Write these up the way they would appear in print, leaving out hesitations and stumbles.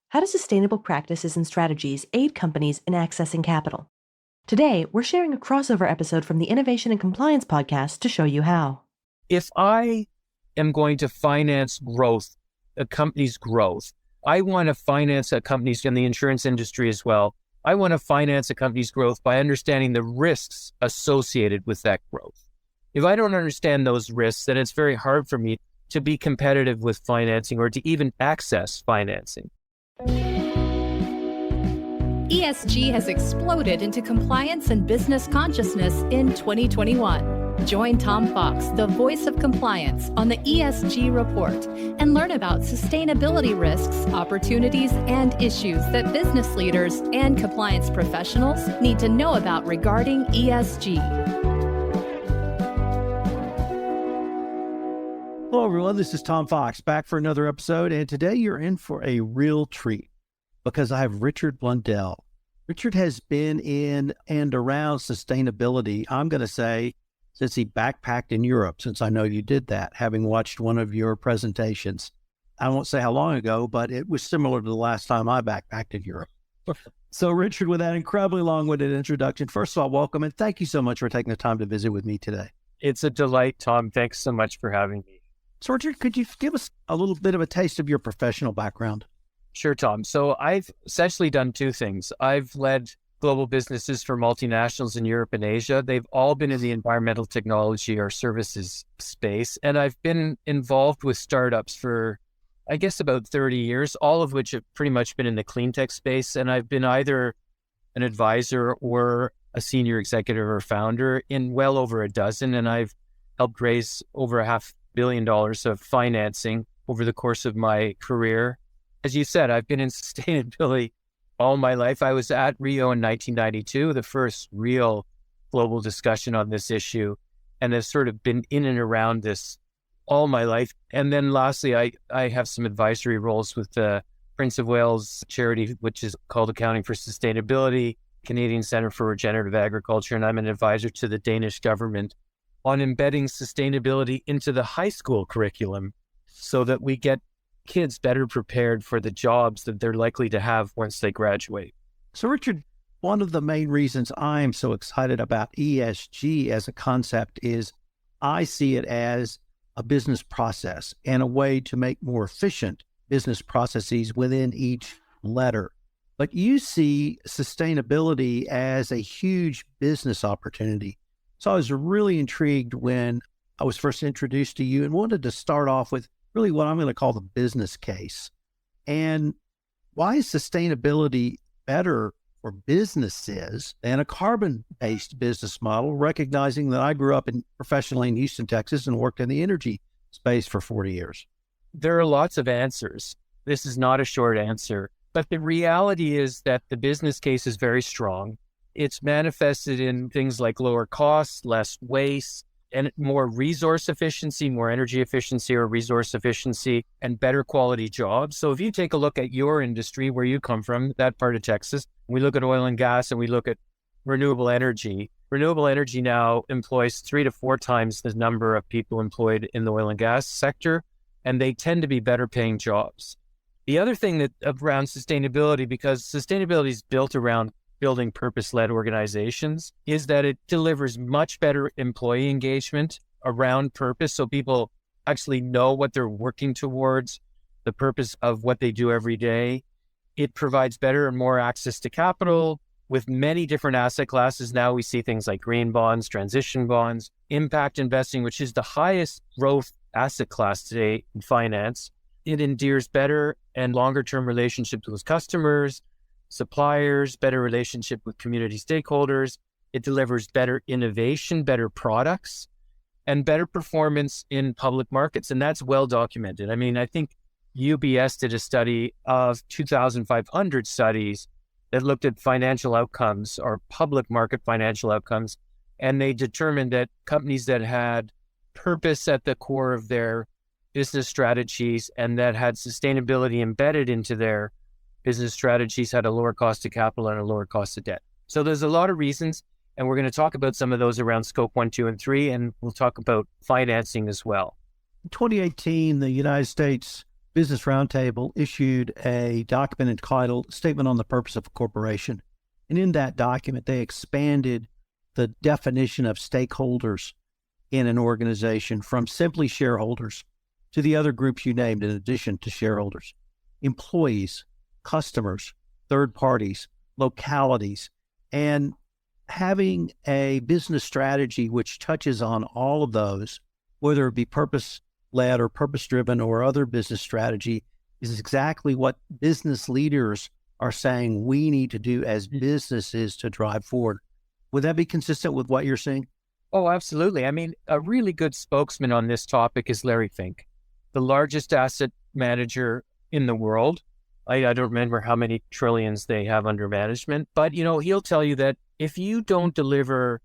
How do sustainable practices and strategies aid companies in accessing capital? Today, we're sharing a crossover episode from the Innovation and Compliance podcast to show you how. If I am going to finance growth, a company's growth, I want to finance a company's in the insurance industry as well. I want to finance a company's growth by understanding the risks associated with that growth. If I don't understand those risks, then it's very hard for me to be competitive with financing or to even access financing. ESG has exploded into compliance and business consciousness in 2021. Join Tom Fox, the voice of compliance, on the ESG report and learn about sustainability risks, opportunities, and issues that business leaders and compliance professionals need to know about regarding ESG. Hello, everyone. This is Tom Fox back for another episode. And today you're in for a real treat because I have Richard Blundell. Richard has been in and around sustainability, I'm going to say, since he backpacked in Europe, since I know you did that, having watched one of your presentations. I won't say how long ago, but it was similar to the last time I backpacked in Europe. So, Richard, with that incredibly long-winded introduction, first of all, welcome and thank you so much for taking the time to visit with me today. It's a delight, Tom. Thanks so much for having me. So, Richard, could you give us a little bit of a taste of your professional background? Sure, Tom. So I've essentially done two things. I've led global businesses for multinationals in Europe and Asia. They've all been in the environmental technology or services space. And I've been involved with startups for, I guess, about 30 years, all of which have pretty much been in the clean tech space. And I've been either an advisor or a senior executive or founder in well over a dozen. And I've helped raise over $500 million of financing over the course of my career. As you said, I've been in sustainability all my life. I was at Rio in 1992, the first real global discussion on this issue, and have sort of been in and around this all my life. And then lastly, I have some advisory roles with the Prince of Wales charity, which is called Accounting for Sustainability, Canadian Centre for Regenerative Agriculture, and I'm an advisor to the Danish government on embedding sustainability into the high school curriculum so that we get kids better prepared for the jobs that they're likely to have once they graduate. So, Richard, one of the main reasons I'm so excited about ESG as a concept is I see it as a business process and a way to make more efficient business processes within each letter. But you see sustainability as a huge business opportunity. So I was really intrigued when I was first introduced to you and wanted to start off with really what I'm going to call the business case. And why is sustainability better for businesses than a carbon-based business model, recognizing that I grew up professionally in Houston, Texas, and worked in the energy space for 40 years? There are lots of answers. This is not a short answer, but the reality is that the business case is very strong. It's manifested in things like lower costs, less waste, and more resource efficiency, more energy efficiency or resource efficiency, and better quality jobs. So if you take a look at your industry, where you come from, that part of Texas, we look at oil and gas and we look at renewable energy. Renewable energy now employs 3 to 4 times the number of people employed in the oil and gas sector, and they tend to be better paying jobs. The other thing that around sustainability, because sustainability is built around building purpose-led organizations, is that it delivers much better employee engagement around purpose. So people actually know what they're working towards, the purpose of what they do every day. It provides better and more access to capital with many different asset classes. Now we see things like green bonds, transition bonds, impact investing, which is the highest growth asset class today in finance. It endears better and longer-term relationships with customers, suppliers, better relationship with community stakeholders. It delivers better innovation, better products, and better performance in public markets. And that's well documented. I mean, I think UBS did a study of 2,500 studies that looked at financial outcomes or public market financial outcomes. And they determined that companies that had purpose at the core of their business strategies and that had sustainability embedded into their business strategies had a lower cost of capital and a lower cost of debt. So there's a lot of reasons, and we're going to talk about some of those around scope 1, 2, and 3, and we'll talk about financing as well. In 2018, the United States Business Roundtable issued a document entitled Statement on the Purpose of a Corporation. And in that document, they expanded the definition of stakeholders in an organization from simply shareholders to the other groups you named in addition to shareholders: employees, customers, third parties, localities, and having a business strategy which touches on all of those, whether it be purpose-led or purpose-driven or other business strategy, is exactly what business leaders are saying we need to do as businesses to drive forward. Would that be consistent with what you're seeing? Oh, absolutely. I mean, a really good spokesman on this topic is Larry Fink, the largest asset manager in the world. I don't remember how many trillions they have under management, but he'll tell you that if you don't deliver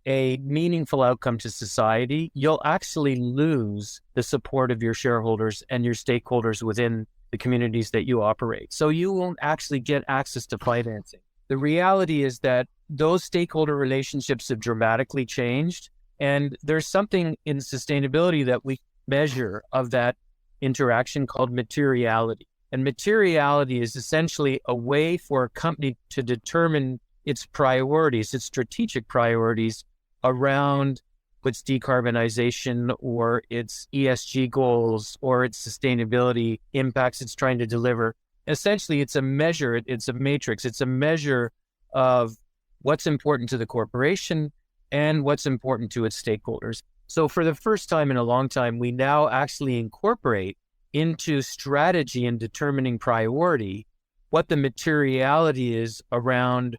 a meaningful outcome to society, you'll actually lose the support of your shareholders and your stakeholders within the communities that you operate. So you won't actually get access to financing. The reality is that those stakeholder relationships have dramatically changed, and there's something in sustainability that we measure of that interaction called materiality. And materiality is essentially a way for a company to determine its priorities, its strategic priorities around its decarbonization or its ESG goals or its sustainability impacts it's trying to deliver. Essentially, it's a measure, it's a matrix, it's a measure of what's important to the corporation and what's important to its stakeholders. So for the first time in a long time, we now actually incorporate into strategy and determining priority what the materiality is around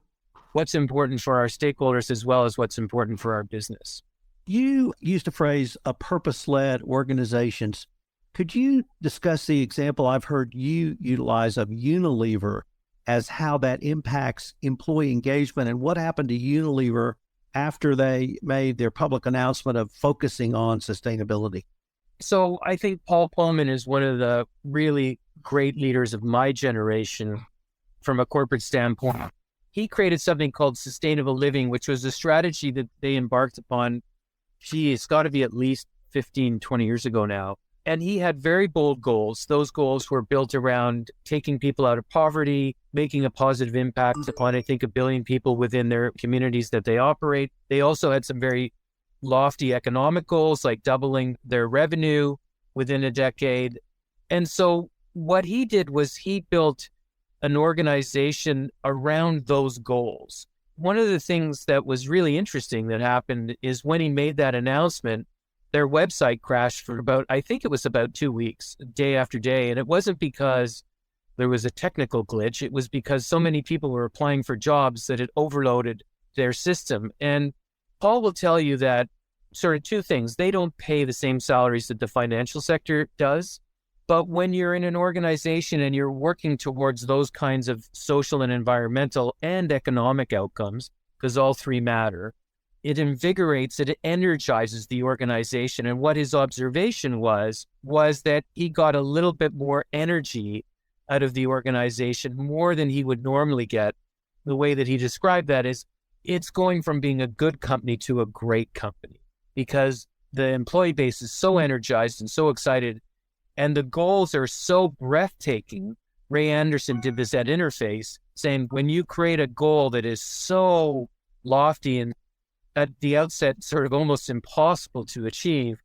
what's important for our stakeholders as well as what's important for our business. You used the phrase purpose-led organizations. Could you discuss the example I've heard you utilize of Unilever as how that impacts employee engagement, and what happened to Unilever after they made their public announcement of focusing on sustainability? So I think Paul Wellman is one of the really great leaders of my generation from a corporate standpoint. He created something called sustainable living, which was a strategy that they embarked upon. It's got to be at least 15, 20 years ago now. And he had very bold goals. Those goals were built around taking people out of poverty, making a positive impact upon, I think, 1 billion people within their communities that they operate. They also had some very lofty economic goals, like doubling their revenue within a decade. And so what he did was he built an organization around those goals. One of the things that was really interesting that happened is when he made that announcement, their website crashed for I think it was about 2 weeks, day after day. And it wasn't because there was a technical glitch. It was because so many people were applying for jobs that it overloaded their system. And Paul will tell you that sort of two things. They don't pay the same salaries that the financial sector does. But when you're in an organization and you're working towards those kinds of social and environmental and economic outcomes, because all three matter, it invigorates, it energizes the organization. And what his observation was that he got a little bit more energy out of the organization, more than he would normally get. The way that he described that is it's going from being a good company to a great company because the employee base is so energized and so excited. And the goals are so breathtaking. Ray Anderson did this at Interface, saying when you create a goal that is so lofty and at the outset sort of almost impossible to achieve,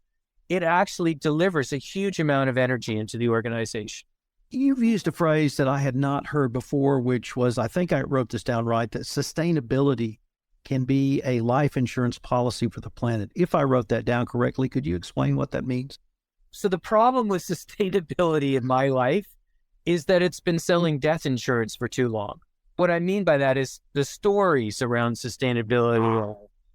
it actually delivers a huge amount of energy into the organization. You've used a phrase that I had not heard before, which was, I think I wrote this down right, that sustainability can be a life insurance policy for the planet. If I wrote that down correctly, could you explain what that means? So the problem with sustainability in my life is that it's been selling death insurance for too long. What I mean by that is the stories around sustainability,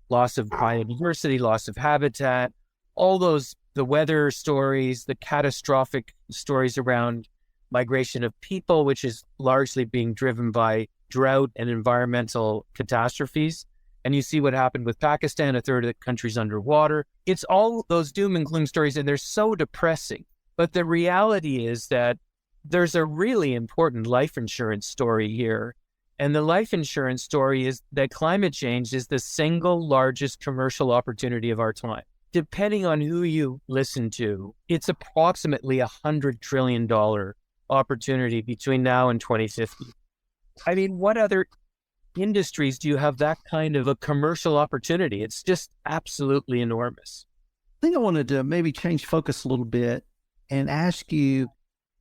loss of biodiversity, loss of habitat, all those, the weather stories, the catastrophic stories around migration of people, which is largely being driven by drought and environmental catastrophes. And you see what happened with Pakistan, a third of the country's underwater. It's all those doom and gloom stories, and they're so depressing. But the reality is that there's a really important life insurance story here. And the life insurance story is that climate change is the single largest commercial opportunity of our time. depending on who you listen to, it's approximately $100 trillion opportunity between now and 2050. I mean, what other industries do you have that kind of a commercial opportunity? It's just absolutely enormous. I think I wanted to maybe change focus a little bit and ask you,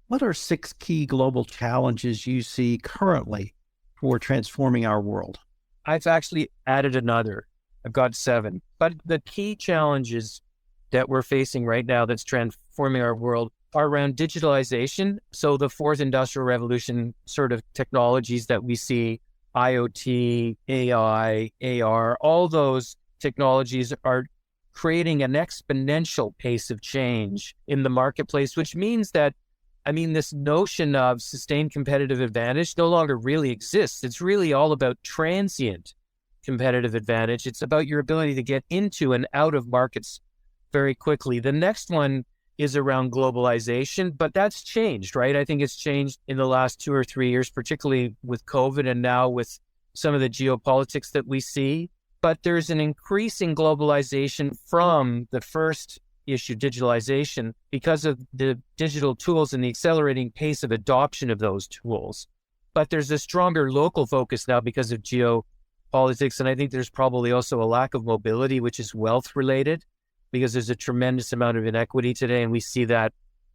what are 6 key global challenges you see currently for transforming our world? I've actually added another. I've got 7. But the key challenges that we're facing right now that's transforming our world are around digitalization. So the 4th industrial revolution sort of technologies that we see, IoT, AI, AR, all those technologies are creating an exponential pace of change in the marketplace, which means that, this notion of sustained competitive advantage no longer really exists. It's really all about transient competitive advantage. It's about your ability to get into and out of markets very quickly. The next one is around globalization, but that's changed, right? I think it's changed in the last 2 or 3 years, particularly with COVID and now with some of the geopolitics that we see. But there's an increasing globalization from the first issue, digitalization, because of the digital tools and the accelerating pace of adoption of those tools. But there's a stronger local focus now because of geopolitics. And I think there's probably also a lack of mobility, which is wealth related, because there's a tremendous amount of inequity today. And we see that,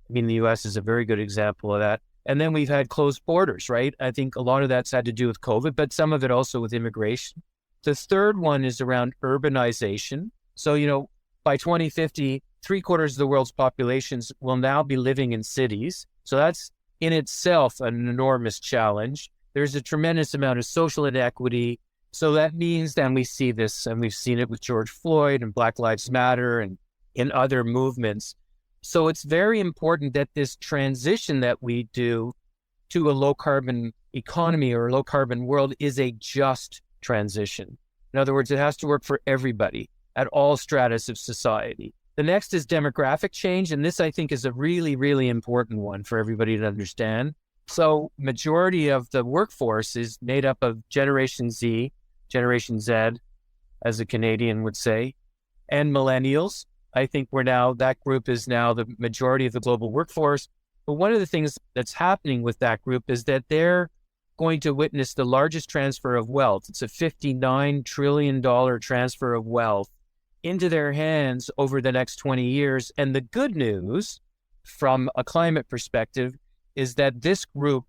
the US is a very good example of that. And then we've had closed borders, right? I think a lot of that's had to do with COVID, but some of it also with immigration. The third one is around urbanization. So, by 2050, 3/4 of the world's populations will now be living in cities. So that's in itself an enormous challenge. There's a tremendous amount of social inequity. So that means then we see this, and we've seen it with George Floyd and Black Lives Matter and in other movements. So it's very important that this transition that we do to a low carbon economy or a low carbon world is a just transition. In other words, it has to work for everybody at all stratas of society. The next is demographic change. And this, I think, is a really, really important one for everybody to understand. So majority of the workforce is made up of Generation Z, as a Canadian would say, and millennials. I think that group is now the majority of the global workforce. But one of the things that's happening with that group is that they're going to witness the largest transfer of wealth. It's a $59 trillion transfer of wealth into their hands over the next 20 years. And the good news from a climate perspective is that this group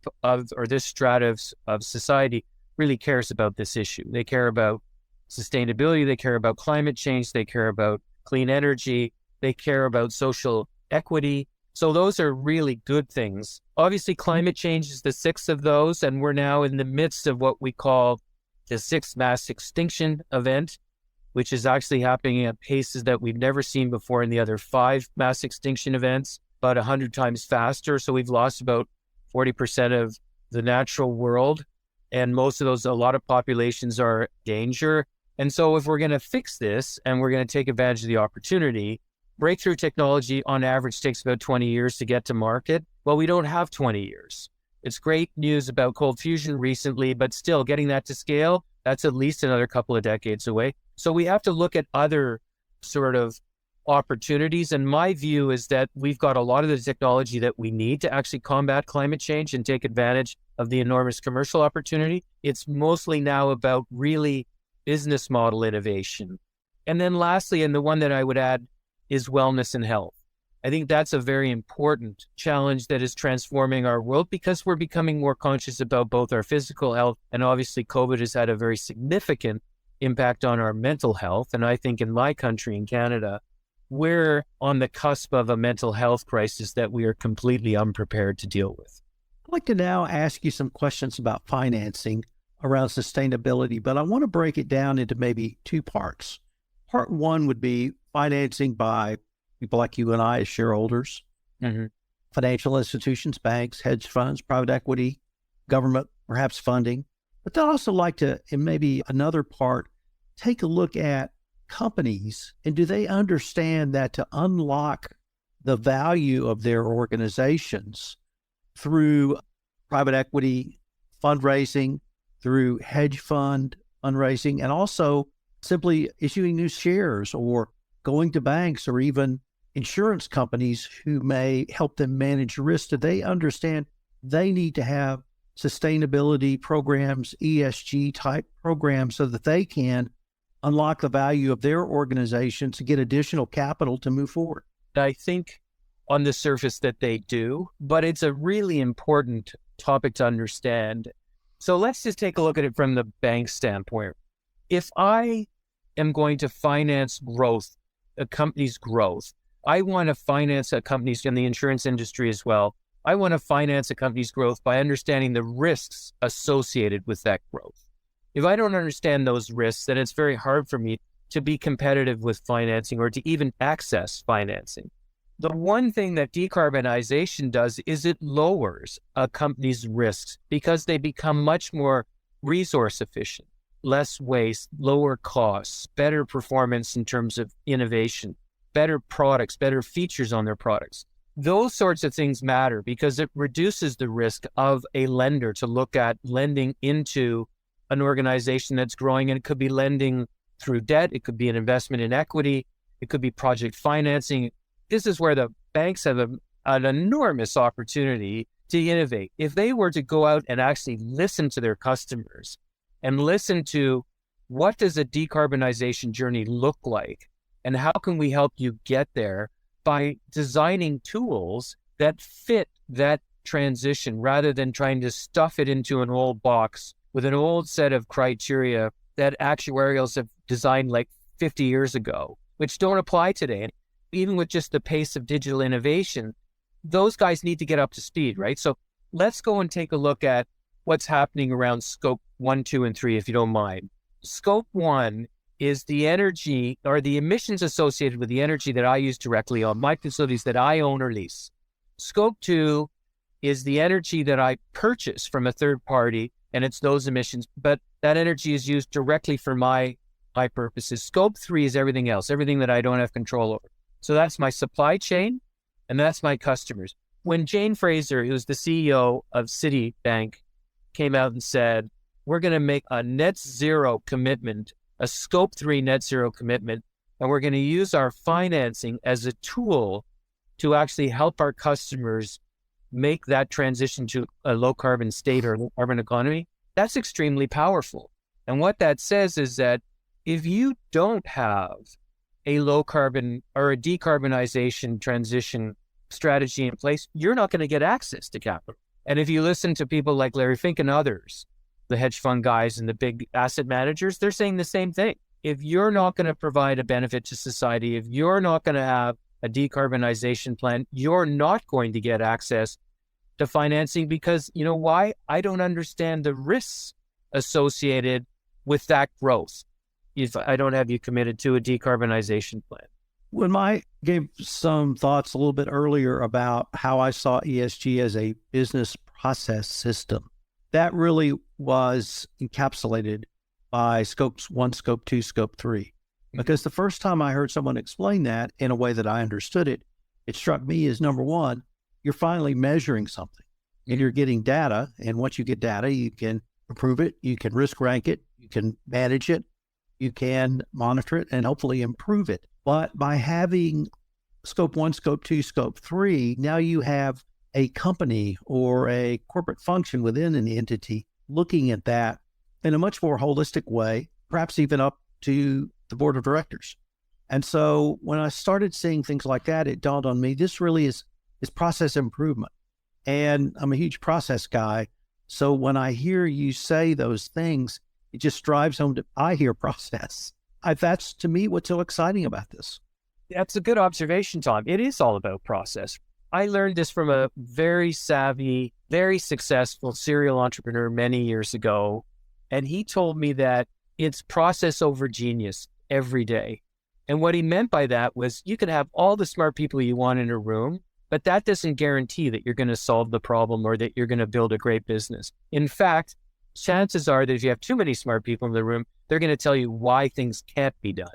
this strata of society really cares about this issue. They care about sustainability, they care about climate change, they care about clean energy, they care about social equity. So those are really good things. Obviously, climate change is the 6th of those, and we're now in the midst of what we call the 6th mass extinction event, which is actually happening at paces that we've never seen before in the other 5 mass extinction events, about 100 times faster. So we've lost about 40% of the natural world. And most of those, a lot of populations are in danger. And so if we're going to fix this and we're going to take advantage of the opportunity, breakthrough technology on average takes about 20 years to get to market. Well, we don't have 20 years. It's great news about cold fusion recently, but still getting that to scale, that's at least another couple of decades away. So we have to look at other sort of opportunities. And my view is that we've got a lot of the technology that we need to actually combat climate change and take advantage of the enormous commercial opportunity. It's mostly now about really business model innovation. And then lastly, and the one that I would add, is wellness and health. I think that's a very important challenge that is transforming our world because we're becoming more conscious about both our physical health, and obviously COVID has had a very significant impact on our mental health. And I think in my country, in Canada, we're on the cusp of a mental health crisis that we are completely unprepared to deal with. I'd like to now ask you some questions about financing around sustainability, but I want to break it down into maybe 2 parts. Part 1 would be financing by people like you and I as shareholders, financial institutions, banks, hedge funds, private equity, government, perhaps funding. But I'd also like to, in maybe another part, take a look at companies, and do they understand that to unlock the value of their organizations through private equity fundraising, through hedge fund fundraising, and also simply issuing new shares or going to banks or even insurance companies who may help them manage risk? Do they understand they need to have sustainability programs, ESG type programs, so that they can unlock the value of their organization to get additional capital to move forward? I think on the surface that they do, but it's a really important topic to understand. So let's just take a look at it from the bank standpoint. If I am going to finance growth, a company's growth, I want to finance a company's in the insurance industry as well. I want to finance a company's growth by understanding the risks associated with that growth. If I don't understand those risks, then it's very hard for me to be competitive with financing or to even access financing. The one thing that decarbonization does is it lowers a company's risks because they become much more resource efficient, less waste, lower costs, better performance in terms of innovation, better products, better features on their products. Those sorts of things matter because it reduces the risk of a lender to look at lending into an organization that's growing, and it could be lending through debt, it could be an investment in equity, it could be project financing. This is where the banks have an enormous opportunity to innovate. If they were to go out and actually listen to their customers and listen to what does a decarbonization journey look like and how can we help you get there by designing tools that fit that transition rather than trying to stuff it into an old box with an old set of criteria that actuarials have designed like 50 years ago, which don't apply today. And even with just the pace of digital innovation, those guys need to get up to speed, right? So let's go and take a look at what's happening around scope 1, 2, and 3, if you don't mind. Scope 1 is the energy or the emissions associated with the energy that I use directly on my facilities that I own or lease. Scope 2 is the energy that I purchase from a third party, and it's those emissions, but that energy is used directly for my purposes. Scope 3 is everything else, everything that I don't have control over. So that's my supply chain, and that's my customers. When Jane Fraser, who's the CEO of Citibank, came out and said, we're going to make a net zero commitment, a scope 3 net zero commitment, and we're going to use our financing as a tool to actually help our customers make that transition to a low carbon state or low carbon economy, that's extremely powerful. And what that says is that if you don't have a low carbon or a decarbonization transition strategy in place, you're not going to get access to capital. And if you listen to people like Larry Fink and others, the hedge fund guys and the big asset managers, they're saying the same thing. If you're not going to provide a benefit to society, if you're not going to have a decarbonization plan, you're not going to get access to financing because, you know why? I don't understand the risks associated with that growth if I don't have you committed to a decarbonization plan. When I gave some thoughts a little bit earlier about how I saw ESG as a business process system, that really was encapsulated by scopes 1, scope 2, scope 3. Because the first time I heard someone explain that in a way that I understood it, it struck me as number one, you're finally measuring something and you're getting data. And once you get data, you can improve it, you can risk rank it, you can manage it, you can monitor it and hopefully improve it. But by having scope 1, scope 2, scope 3, now you have a company or a corporate function within an entity looking at that in a much more holistic way, perhaps even up to the board of directors. And so when I started seeing things like that, it dawned on me, this really is process improvement. And I'm a huge process guy. So when I hear you say those things, it just drives home to, I hear process. That's to me what's so exciting about this. That's a good observation, Tom. It is all about process. I learned this from a very savvy, very successful serial entrepreneur many years ago. And he told me that it's process over genius every day. And what he meant by that was you can have all the smart people you want in a room, but that doesn't guarantee that you're going to solve the problem or that you're going to build a great business. In fact, chances are that if you have too many smart people in the room, they're going to tell you why things can't be done.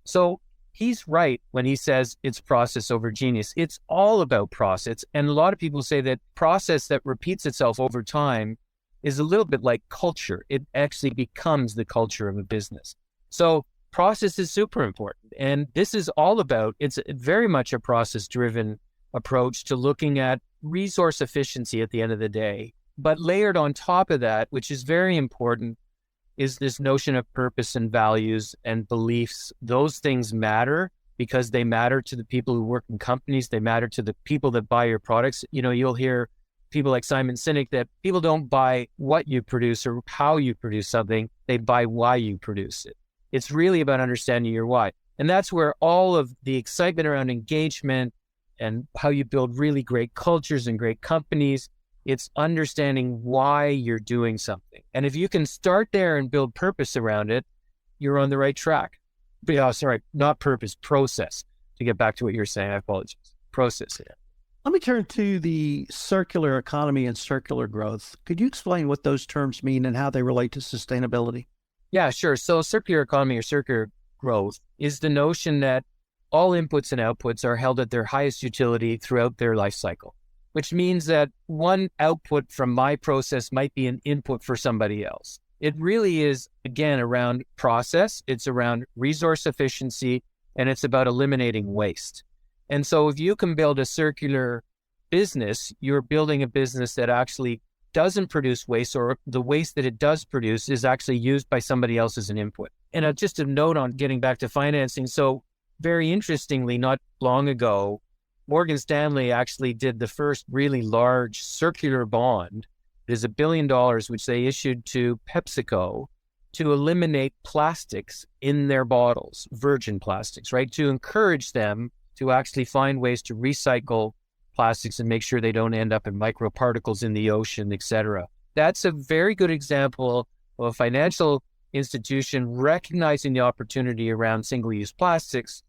So he's right when he says it's process over genius. It's all about process. And a lot of people say that process that repeats itself over time is a little bit like culture. It actually becomes the culture of a business. So process is super important. And this is all about, it's very much a process-driven approach to looking at resource efficiency at the end of the day. But layered on top of that, which is very important, is this notion of purpose and values and beliefs. Those things matter because they matter to the people who work in companies. They matter to the people that buy your products. You'll hear people like Simon Sinek that people don't buy what you produce or how you produce something. They buy why you produce it. It's really about understanding your why. And that's where all of the excitement around engagement and how you build really great cultures and great companies, it's understanding why you're doing something. And if you can start there and build purpose around it, you're on the right track. Not purpose, process. To get back to what you're saying, I apologize. Process. Yeah. Let me turn to the circular economy and circular growth. Could you explain what those terms mean and how they relate to sustainability? Yeah, sure. So circular economy or circular growth is the notion that all inputs and outputs are held at their highest utility throughout their life cycle, which means that one output from my process might be an input for somebody else. It really is, again, around process. It's around resource efficiency, and it's about eliminating waste. And so if you can build a circular business, you're building a business that actually doesn't produce waste, or the waste that it does produce is actually used by somebody else as an input. And just a note on getting back to financing. So very interestingly, not long ago, Morgan Stanley actually did the first really large circular bond. It is $1 billion, which they issued to PepsiCo to eliminate plastics in their bottles, virgin plastics, right? To encourage them to actually find ways to recycle plastics and make sure they don't end up in microparticles in the ocean, et cetera. That's a very good example of a financial institution recognizing the opportunity around single-use plastics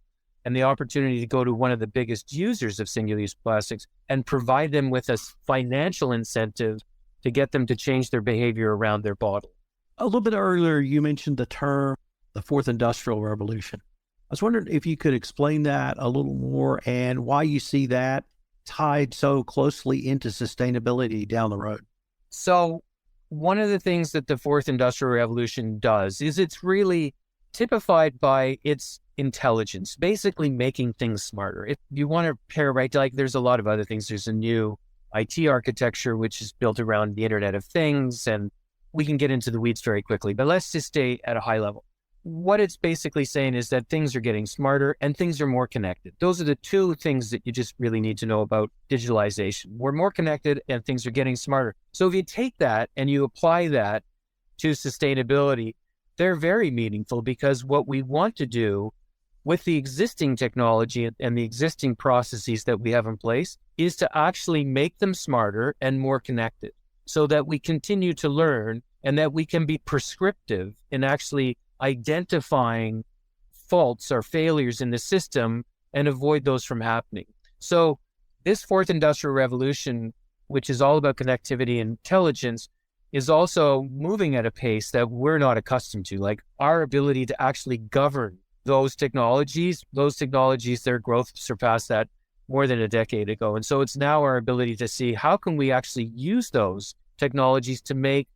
and the opportunity to go to one of the biggest users of single-use plastics and provide them with a financial incentive to get them to change their behavior around their bottle. A little bit earlier, you mentioned the term, the fourth industrial revolution. I was wondering if you could explain that a little more and why you see that tied so closely into sustainability down the road. So one of the things that the fourth industrial revolution does is it's really typified by its intelligence, basically making things smarter. If you want to pair there's a lot of other things. There's a new IT architecture, which is built around the Internet of Things, and we can get into the weeds very quickly, but let's just stay at a high level. What it's basically saying is that things are getting smarter and things are more connected. Those are the two things that you just really need to know about digitalization. We're more connected and things are getting smarter. So if you take that and you apply that to sustainability, they're very meaningful, because what we want to do with the existing technology and the existing processes that we have in place is to actually make them smarter and more connected so that we continue to learn and that we can be prescriptive in actually identifying faults or failures in the system and avoid those from happening. So this fourth industrial revolution, which is all about connectivity and intelligence, is also moving at a pace that we're not accustomed to. Like our ability to actually govern those technologies, their growth surpassed that more than a decade ago. And so it's now our ability to see how can we actually use those technologies to make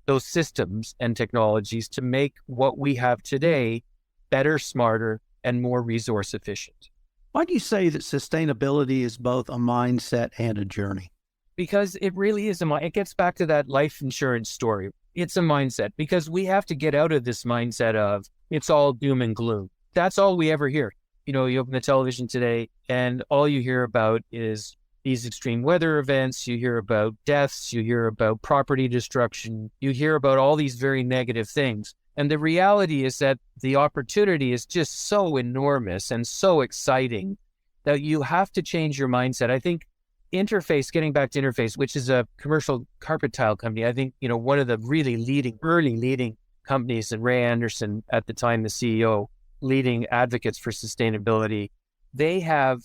those systems and technologies to make what we have today better, smarter, and more resource efficient. Why do you say that sustainability is both a mindset and a journey? Because it really is it gets back to that life insurance story. It's a mindset, because we have to get out of this mindset of it's all doom and gloom. That's all we ever hear. You open the television today and all you hear about is these extreme weather events. You hear about deaths, you hear about property destruction, you hear about all these very negative things. And the reality is that the opportunity is just so enormous and so exciting that you have to change your mindset. I think getting back to Interface, which is a commercial carpet tile company, I think, one of the really early leading companies, and Ray Anderson at the time, the CEO, leading advocates for sustainability, they have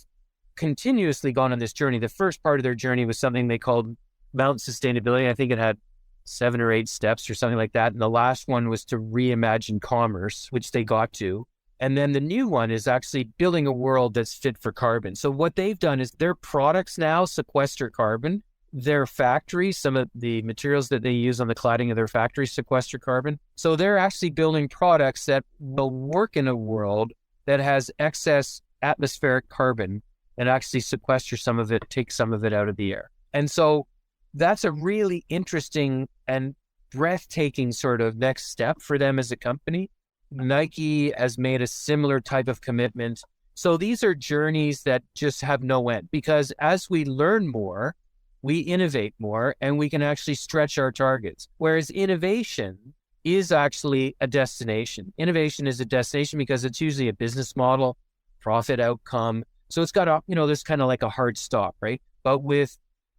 continuously gone on this journey. The first part of their journey was something they called Mount Sustainability. I think it had 7 or 8 steps or something like that. And the last one was to reimagine commerce, which they got to. And then the new one is actually building a world that's fit for carbon. So what they've done is their products now sequester carbon, their factories, some of the materials that they use on the cladding of their factories sequester carbon. So they're actually building products that will work in a world that has excess atmospheric carbon and actually sequester some of it, take some of it out of the air. And so that's a really interesting and breathtaking sort of next step for them as a company. Nike has made a similar type of commitment. So these are journeys that just have no end, because as we learn more, we innovate more and we can actually stretch our targets. Whereas innovation is actually a destination. Innovation is a destination because it's usually a business model, profit outcome. So it's got there's kind of like a hard stop, right? But with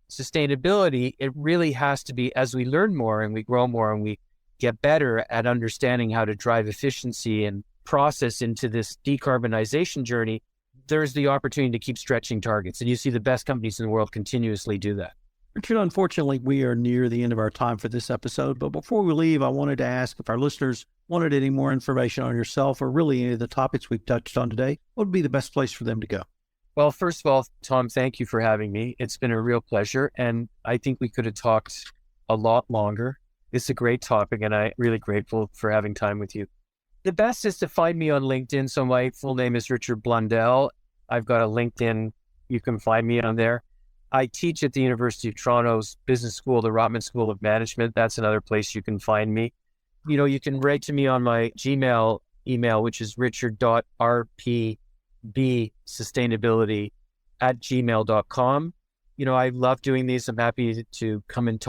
sustainability, it really has to be, as we learn more and we grow more and we get better at understanding how to drive efficiency and process into this decarbonization journey, there's the opportunity to keep stretching targets. And you see the best companies in the world continuously do that. Richard, unfortunately, we are near the end of our time for this episode. But before we leave, I wanted to ask if our listeners wanted any more information on yourself or really any of the topics we've touched on today, what would be the best place for them to go? Well, first of all, Tom, thank you for having me. It's been a real pleasure. And I think we could have talked a lot longer. It's a great topic, and I'm really grateful for having time with you. The best is to find me on LinkedIn. So my full name is Richard Blundell. I've got a LinkedIn. You can find me on there. I teach at the University of Toronto's Business School, the Rotman School of Management. That's another place you can find me. You can write to me on my Gmail email, which is richard.rpbsustainability@gmail.com. I love doing these. I'm happy to come and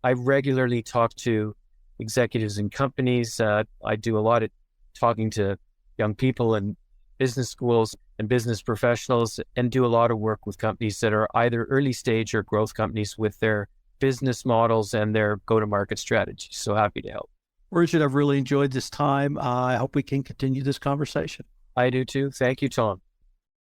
I regularly talk to executives in companies. I do a lot of talking to young people and business schools and business professionals, and do a lot of work with companies that are either early stage or growth companies with their business models and their go-to-market strategies. So happy to help. Richard, I've really enjoyed this time. I hope we can continue this conversation. I do too. Thank you, Tom.